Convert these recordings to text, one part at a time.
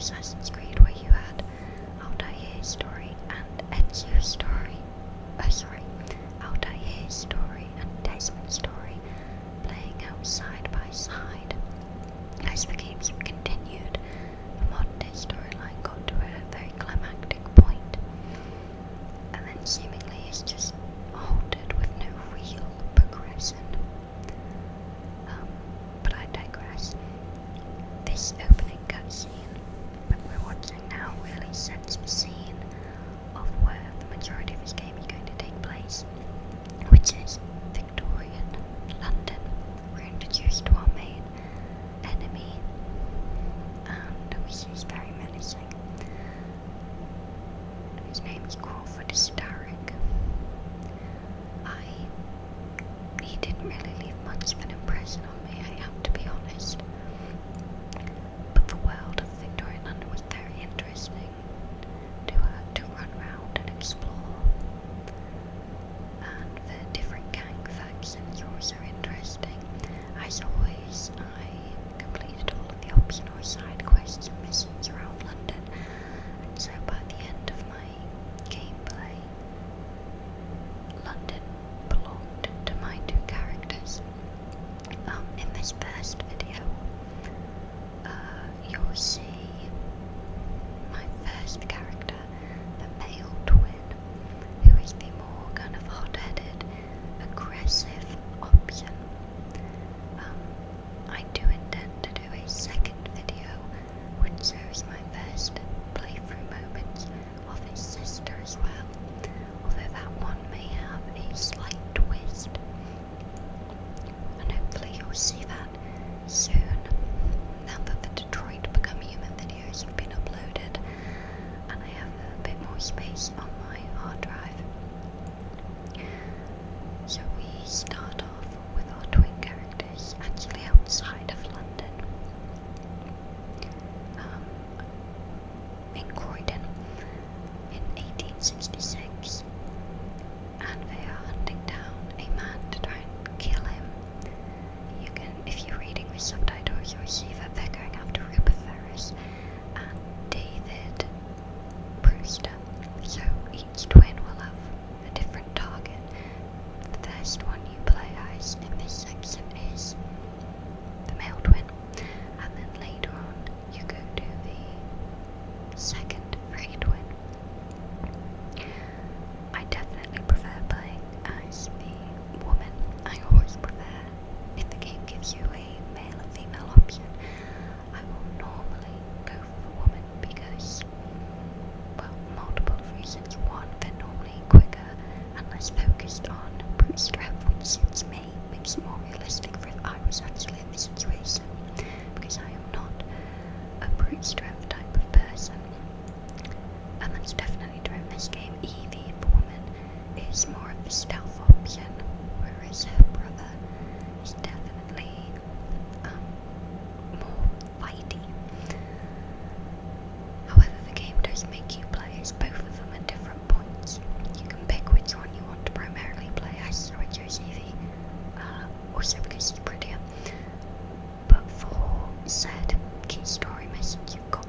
Assassin's Creed where you had Altair's story and Ezio's story. Altair's story and Desmond's story playing out side by side. As the games have continued, the modern day storyline got to a very climactic point, and then seemingly it's just halted with no real progression. But I digress. This opening cutscene that we're watching now really sets the scene of where the majority of this game is going to take place, which is Victorian London. We're introduced to our main enemy, and which is very menacing. His name is Crawford Starrick. He didn't really leave much of an impression on me, I have to be honest. But the world of Victorian London was very interesting to run around and explore. And the different gang factions are also interesting. As always, I completed all of the optional side quests and missions around London, and so by the end of my gameplay, London belonged to my two characters. In this first video, you'll see my first character, the male twin, who is the more kind of hot-headed, aggressive option. I do intend to do a second video which shows my first playthrough moments of his sister as well, although that one may have a slight twist, and hopefully you'll see that soon, now that the Detroit Become Human videos have been uploaded and I have a bit more space on my hard drive. So we start off with our twin characters actually outside of London, in Croydon in 1866, and they are hunting down a man to try and kill him. You can, if you're reading with subtitles, you'll see that they're going after Rupert Ferris and David Brewster. So each twin will have a different target. The first one you play as in this section is the male twin, and then later on you go to the second free twin. I definitely prefer playing as the woman. I always prefer, if the game gives you a male and female option, I will normally go for the woman because, well, multiple reasons. One, they're normally quicker and less focused on brute strength, which suits me, makes it more realistic for if I was actually in this situation, because I am not a brute strength type of person. And that's definitely true in this game. Evie, the woman, is more of a stealth option, whereas her brother is definitely more fighty. However, the game does make you play as both of them at different points. You can pick which one you want to primarily play as, so I chose Evie, also because she's prettier. But for said key story message, you've got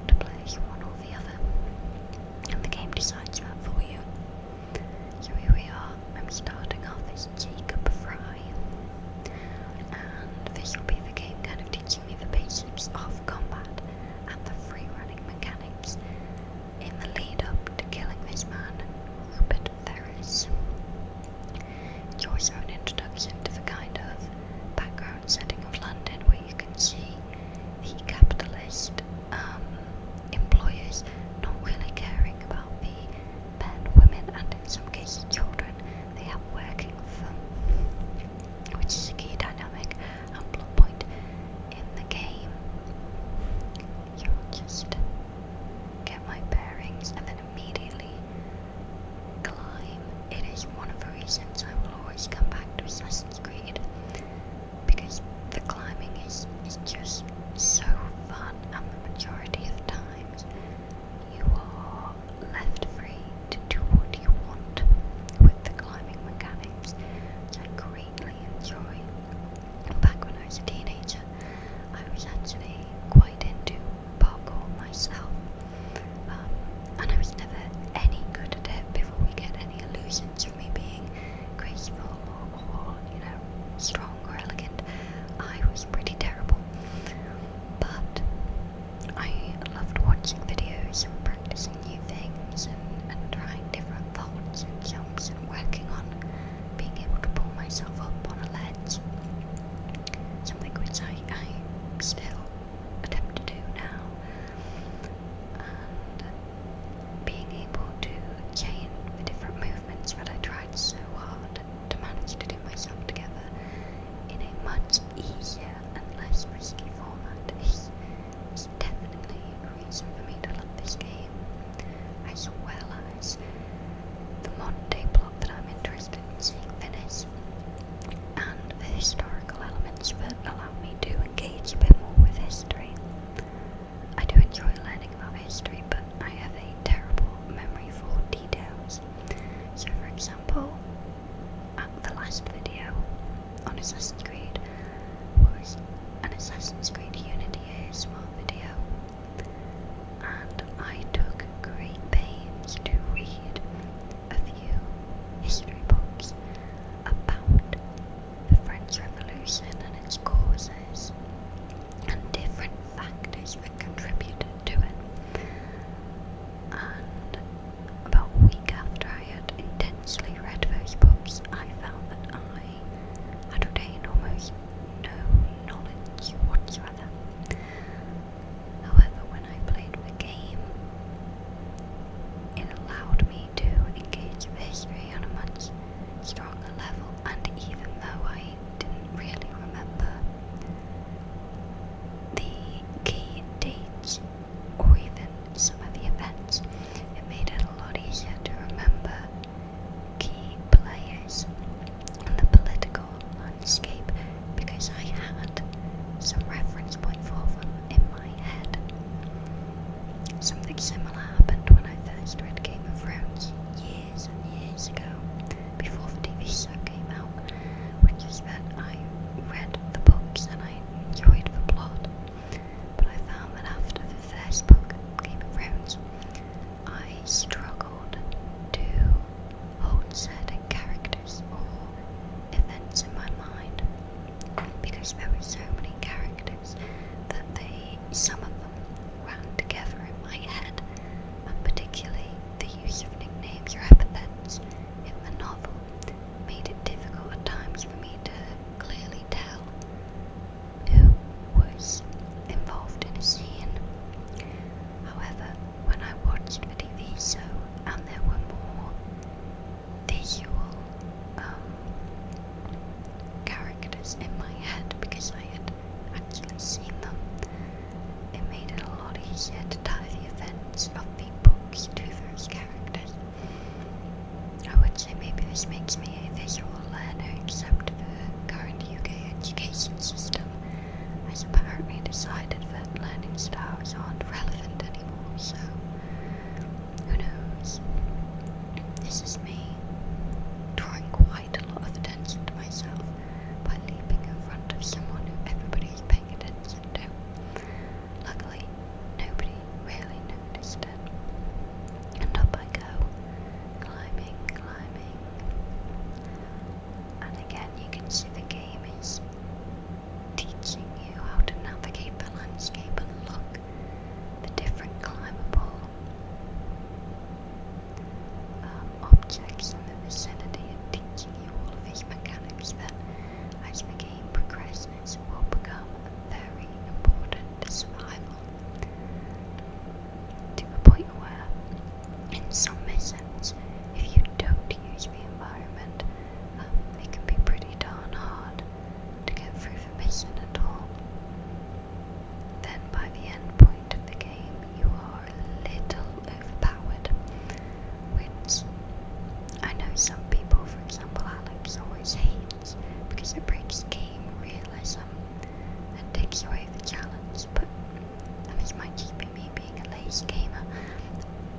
serious gamer.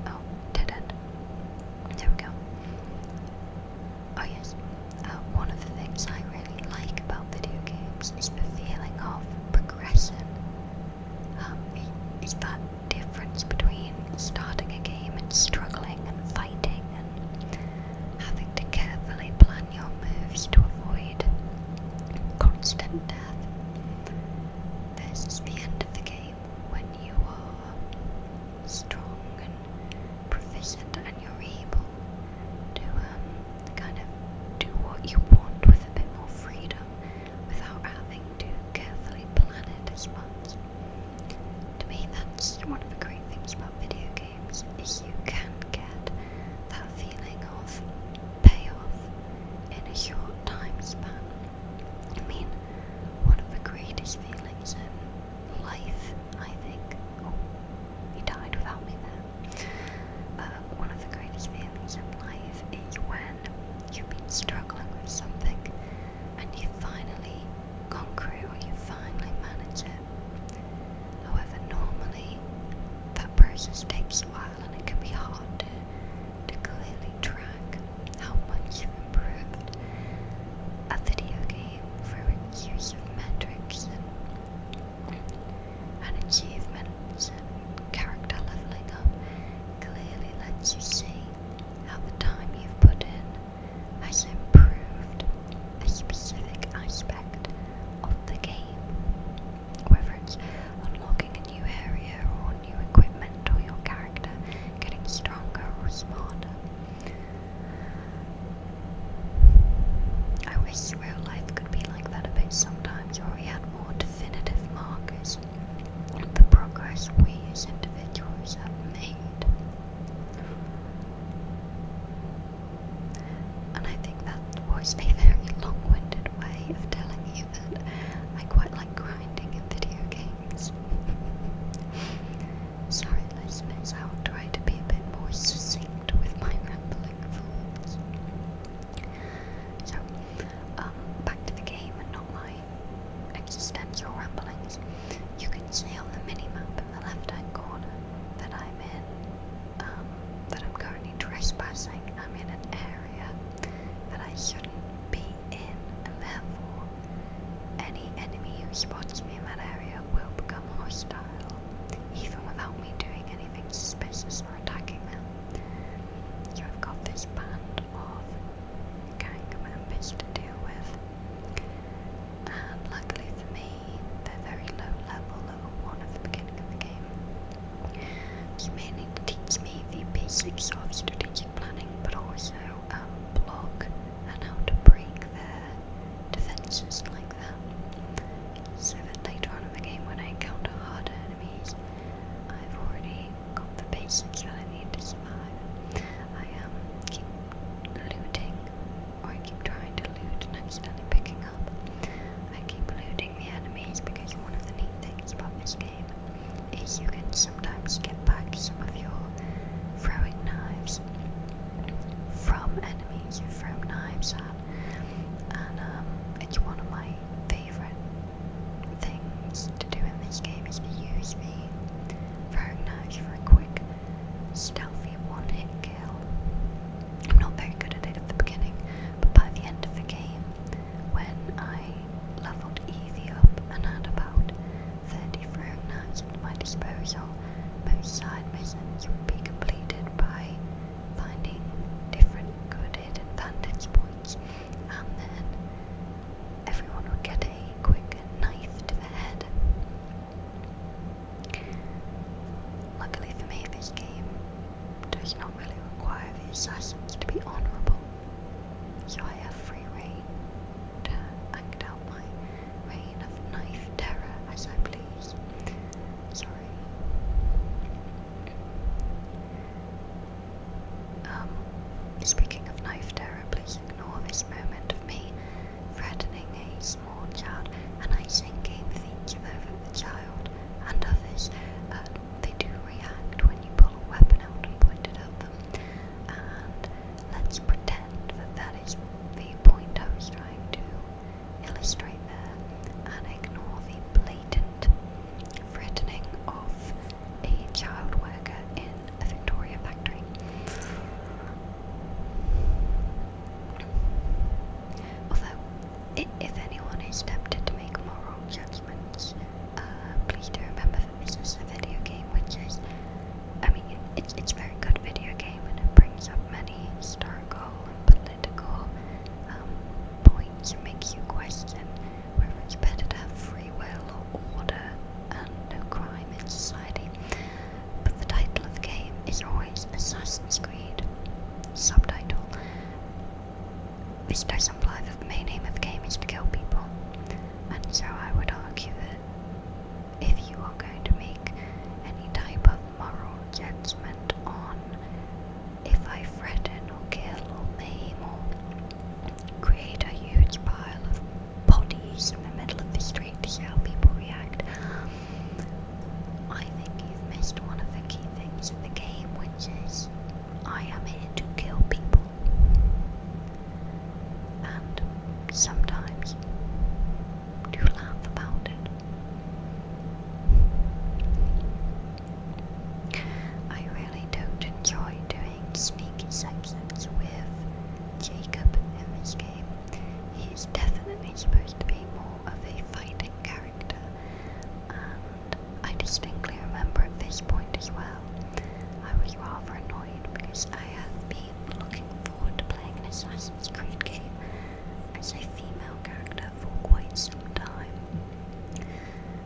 Oh, dead end. There we go. Oh yes, one of the things I really like about video games is the feeling of progression. Is that difference between starting a game and struggling and fighting and having to carefully plan your moves to avoid constant death, versus the end of the game when you are strong and proficient and you're able to kind of do what you want with a bit more freedom without having to carefully plan it as much. To me, that's one of the great things about video games, is you can get that feeling of payoff in a short time span. I mean, one of the greatest feelings in life, I think. Oh, he died without me there. One of the greatest feelings in life is when you've been struggling with something and you finally conquer it, or you finally manage it. However, normally that process takes a while and it can be hard to clearly track how much you've improved. A video game, through its use of metrics and achievements and character leveling up, clearly lets you see how the time you've put in has improved a specific aspect of the game. Whether it's unlocking a new area or new equipment, or your character getting stronger or smarter. I wish real life could be like that a bit sometimes, where we had more definitive markers of the progress we as individuals have made. And I think that was a very long-winded way of telling you that I quite like grinding in video games. Sorry listeners, I'll try to be a bit more succinct with my rambling thoughts. So, back to the game and not my existential ramblings. You can see on the mini-map in the left-hand corner that I'm in, that I'm currently trespassing. I'm in an area that I shouldn't be in, and therefore any enemy who spots me in that area will become hostile, even without me doing anything suspicious or attacking them. So I've got this band of gang members to deal with, and luckily for me, they're very low level, level 1 at the beginning of the game. It's mainly to teach me the basics of strategic planning, but also block and how to break their defenses like that, so that later on in the game, when I encounter harder enemies, I've already got the basics that I need to survive. I keep looting, or I keep trying to loot and accidentally picking up. I keep looting the enemies because one of the neat things about this game is you can sometimes get back some of your throwing knives from enemies you throw knives at, and it's one of my favourite things to do in this game, is to use the throwing knives for a quick, stealthy one-hit kill. I'm not very good at it at the beginning, but by the end of the game, when I leveled Evie up and had about 30 throwing knives at my disposal, most side missions would be completed by finding different good hidden vantage points, and then everyone would get a quick knife to the head. Luckily for me, this game does not really require the assassins to be honourable, so I have free reign to act out my reign of knife terror as I please. Sorry. Speaking of knife terror, please ignore this moment of me threatening a small child, and I sing game themes over the child and others. They do react when you pull a weapon out and point it at them. And let's Assassin's Creed subtitle, this does imply that the main aim of the game is to kill people. And so I would argue that if you are going to make any type of moral judgment on if I threaten or kill or maim or create a huge pile of bodies in the middle of the street to see how people react, I think you've missed one of the key things of the game, which is I am here to kill people. And sometimes do laugh about it. I really don't enjoy doing sneaky sections with Jacob in this game. He is definitely supposed to be more of a fighting character, and I distinctly remember at this point as well, I was rather annoyed because I have been looking forward to playing an Assassin's Creed game as a female character for quite some time,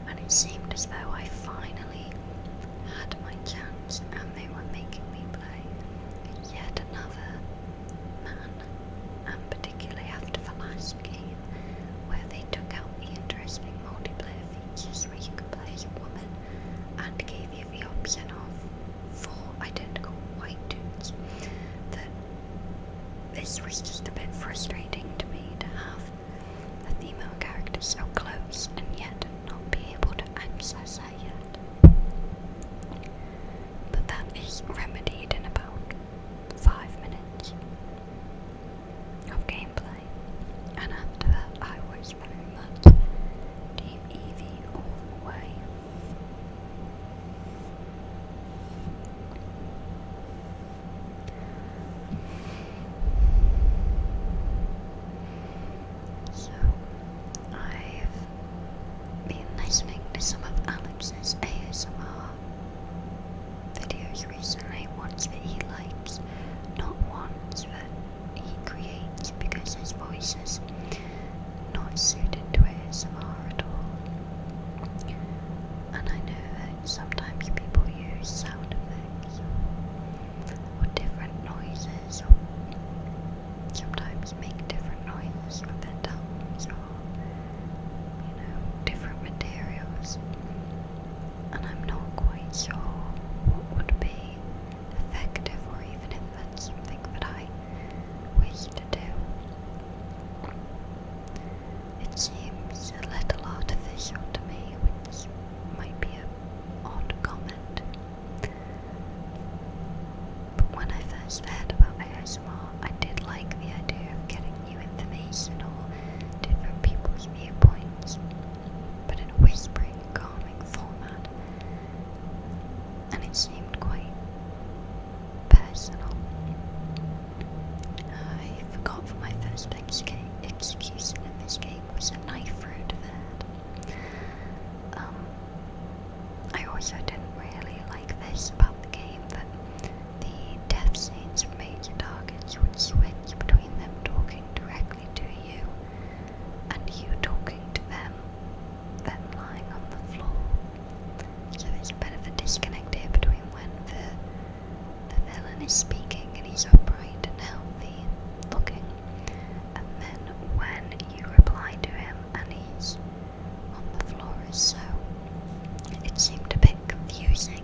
and it seemed as though I finally had my chance and they were making me play yet another man, and particularly after the last game where they took out the interesting multiplayer features where you could play as a woman and gave you the option of 4 identical white dudes, that this was just a bit frustrating to me to have a female character so close and yet not be able to access her yet. But that is remedied in about 5 minutes of gameplay, and after that I was very much Team Eevee all the way. So I've been listening to some of Alex's ASMR videos recently, ones that he likes, not ones that he creates because his voice is not suited to ASMR at all. And I know that sometimes people use sound effects or different noises, or sometimes make different noises with their tongues, or different materials, and I'm not quite sure what would be effective, or even if that's something that I wish to do. It seems a little artificial to me, which might be an odd comment, but when I first heard about ASMR, I did like the idea of getting new information or different people's viewpoints, but in a whispering, calming format, and it seemed quite personal. I forgot that my first execution in this game was a knife through to the head. I also didn't really like this about the game, that the death scenes of major targets would switch between them talking directly to you and you talking to them, then lying on the floor. So there's a bit of a disconnect here between when the villain is speaking and he's upright and healthy looking, and then when you reply to him and he's on the floor. So it seemed a bit confusing,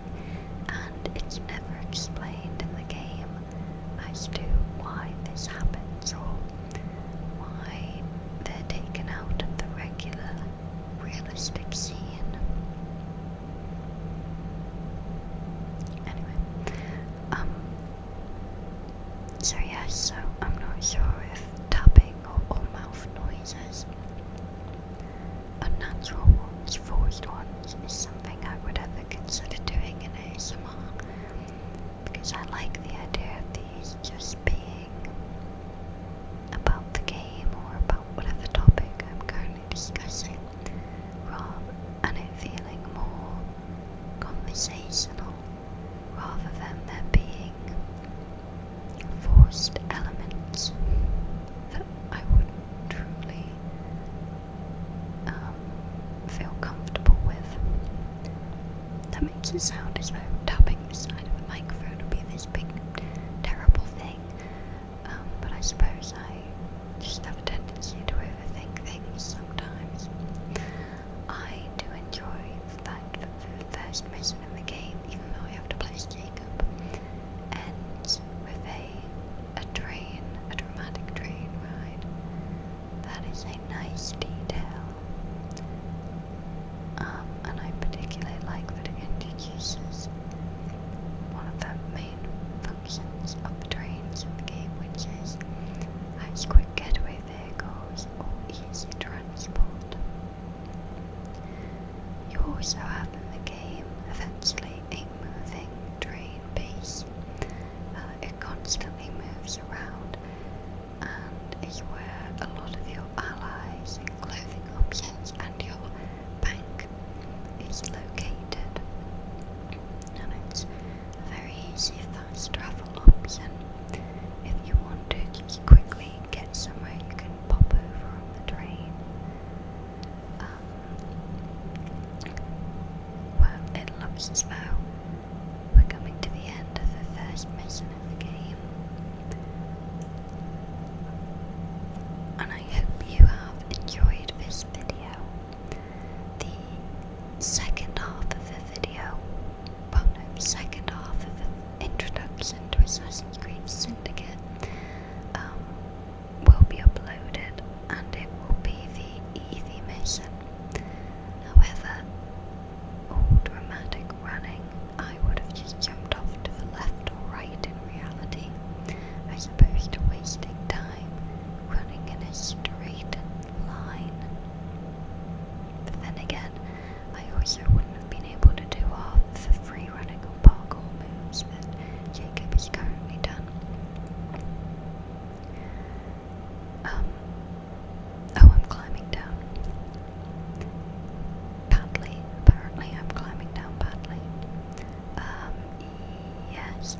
and it's never explained in the game as to why this happens or why they're taken out of the regular realistic scene. Anyway, so yes, so I'm not sure if tapping or mouth noises, unnatural ones, forced ones, is something I would ever consider doing in ASMR, because I like the idea of these just being about the game or about whatever topic I'm currently discussing, and it feeling more conversational rather than there being forced elements that I wouldn't truly feel comfortable with. That makes it sound as though tapping the side of the microphone would be this big I suppose I just have a tendency to overthink things sometimes. I do enjoy the fact that the first mission in the game, even though I have to play as Jacob, ends with a train, a dramatic train ride. That is a nice detail. And I particularly like that it introduces one of the main functions of the trains in the game, which is as quick getaway vehicles or easy transport. You also have in the game eventually a moving train base. It constantly moves around and is where a lot of your allies and clothing options and your bank is located. And it's a very easy fast travel option. If you want to just quickly get somewhere, you can pop over on the train. Well, it looks as though we're coming to the end of the first mission of the game. And I hope you have enjoyed this video. The second half of the video, the second half of the introduction to Assassin's Creed Syndicate will be uploaded, and it will be the easy mission. However, all dramatic running, I would have just jumped off to the left or right in reality, as opposed to wasting time running in a straight line. But then again, I also wouldn't have been able to do half the free running or parkour moves that Jacob has currently done. Oh, I'm climbing down. Badly. Apparently I'm climbing down badly. Yes,